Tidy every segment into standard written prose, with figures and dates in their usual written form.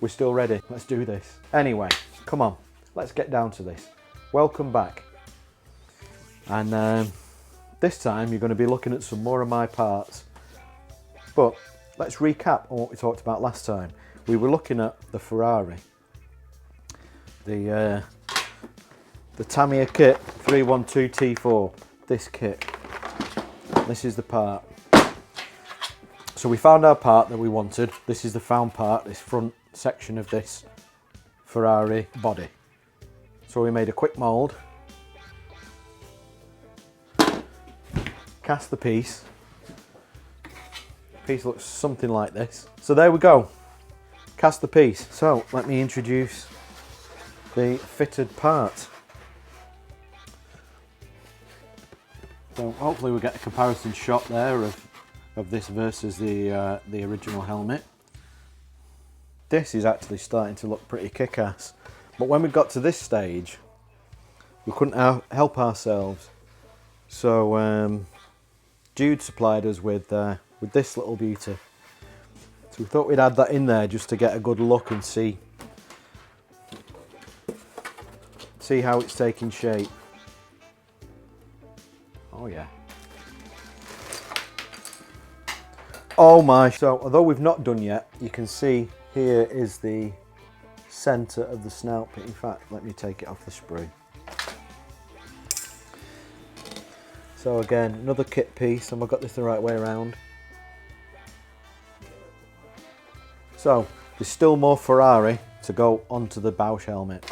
We're still ready. Let's do this. Anyway, come on. Let's get down to this. Welcome back. And this time you're going to be looking at some more of my parts. But let's recap on what we talked about last time. We were looking at the Ferrari. The Tamiya kit 312 T4. This kit. This is the part. So we found our part that we wanted. This is the found part, this front section of this Ferrari body. So we made a quick mould, cast the piece. The piece looks something like this. So there we go, cast the piece. So let me introduce the fitted part. So hopefully we'll get a comparison shot there of this versus the original helmet. This is actually starting to look pretty kick-ass. But when we got to this stage, we couldn't help ourselves. So Jude supplied us with this little beauty. So we thought we'd add that in there just to get a good look and see how it's taking shape. Oh yeah. Oh my. So although we've not done yet, you can see here is the centre of the snout pit. In fact, let me take it off the sprue. So again, another kit piece, and I've got this the right way around. So there's still more Ferrari to go onto the Boushh helmet.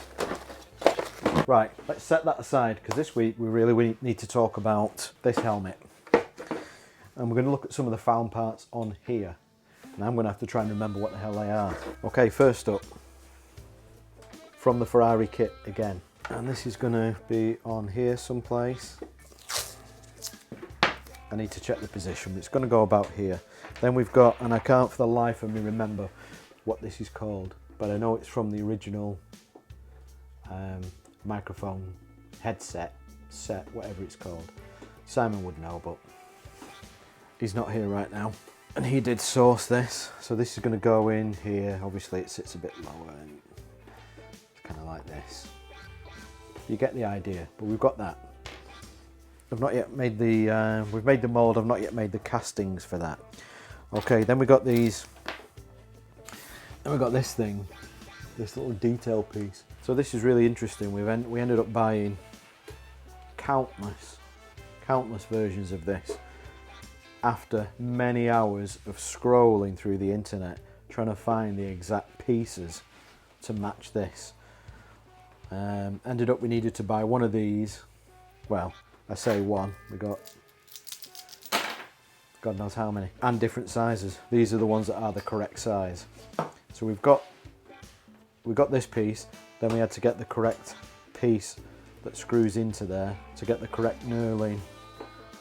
Right, let's set that aside, because this week we really need to talk about this helmet. And we're going to look at some of the found parts on here. And I'm going to have to try and remember what the hell they are. Okay, first up, from the Ferrari kit again. And this is going to be on here someplace. I need to check the position, but it's going to go about here. Then we've got, and I can't for the life of me remember what this is called, but I know it's from the original microphone headset, set, whatever it's called. Simon would know, but he's not here right now. And he did source this, so this is going to go in here. Obviously it sits a bit lower and it's kind of like this. You get the idea, but we've got that. I've not yet made the, we've made the mould, I've not yet made the castings for that. Okay, then we got these, then we got this thing, this little detail piece. So this is really interesting. We ended up buying countless versions of this after many hours of scrolling through the internet trying to find the exact pieces to match this. Ended up we needed to buy one of these. Well, I say one, we got God knows how many, and different sizes. These are the ones that are the correct size. So we got this piece, then we had to get the correct piece that screws into there to get the correct knurling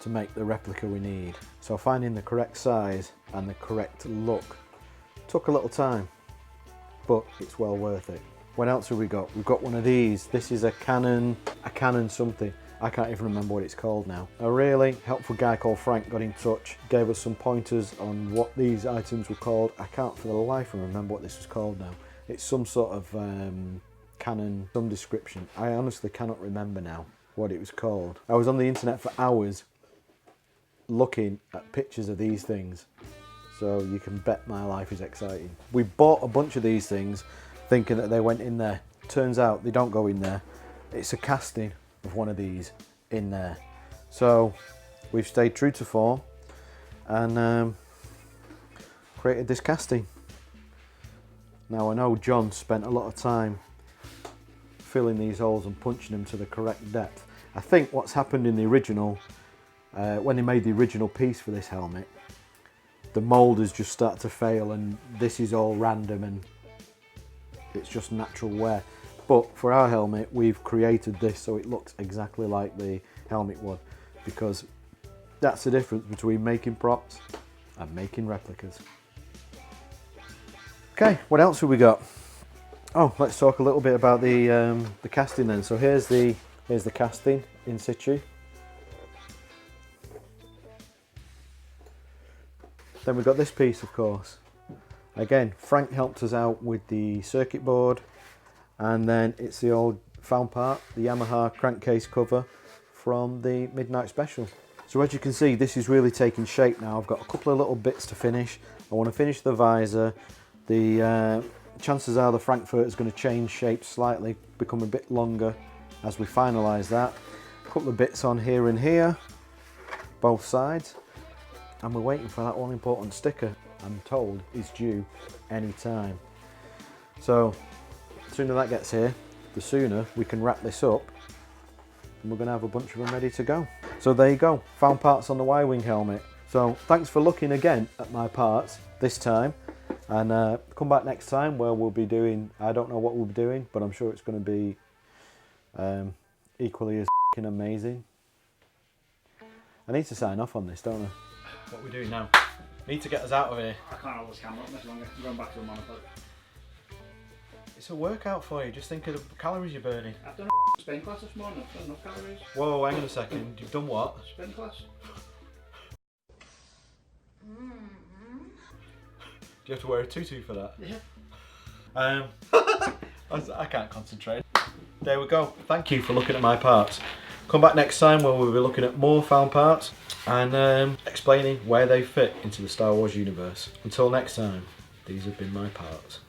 to make the replica we need. So finding the correct size and the correct look took a little time, but it's well worth it. What else have we got? We've got one of these. This is a Canon something. I can't even remember what it's called now. A really helpful guy called Frank got in touch, gave us some pointers on what these items were called. I can't for the life of me remember what this was called now. It's some sort of Canon, some description. I honestly cannot remember now what it was called. I was on the internet for hours looking at pictures of these things, so you can bet my life is exciting. We bought a bunch of these things thinking that they went in there. Turns out they don't go in there. It's a casting of one of these in there. So we've stayed true to form and created this casting. Now I know John spent a lot of time filling these holes and punching them to the correct depth. I think what's happened in the original, when they made the original piece for this helmet, the mould has just started to fail and this is all random and it's just natural wear. But for our helmet, we've created this so it looks exactly like the helmet would, because that's the difference between making props and making replicas. Okay, what else have we got? Oh, let's talk a little bit about the casting then. So here's the casting in situ. Then we've got this piece, of course, Again, Frank helped us out with the circuit board, and then it's the old found part, the Yamaha crankcase cover from the Midnight Special. So as you can see, this is really taking shape now. I've got a couple of little bits to finish. I want to finish the visor. The chances are the Frankfurt is going to change shape slightly, become a bit longer as we finalise that. A couple of bits on here and here, both sides. And we're waiting for that all important sticker, I'm told is due any time. So the sooner that gets here, the sooner we can wrap this up, and we're going to have a bunch of them ready to go. So there you go, found parts on the Y-Wing helmet. So thanks for looking again at my parts this time, and come back next time where we'll be doing, I don't know what we'll be doing, but I'm sure it's going to be equally as amazing. I need to sign off on this, don't I? What are we doing now? Need to get us out of here. I can't hold this camera up much longer. I'm going back to the monitor. It's a workout for you, just think of the calories you're burning. I've done a spin class this morning, I've done enough calories. Whoa, hang on a second, you've done what? Spin class. Do you have to wear a tutu for that? Yeah. I can't concentrate. There we go, thank you for looking at my parts. Come back next time where we'll be looking at more found parts and explaining where they fit into the Star Wars universe. Until next time, these have been my parts.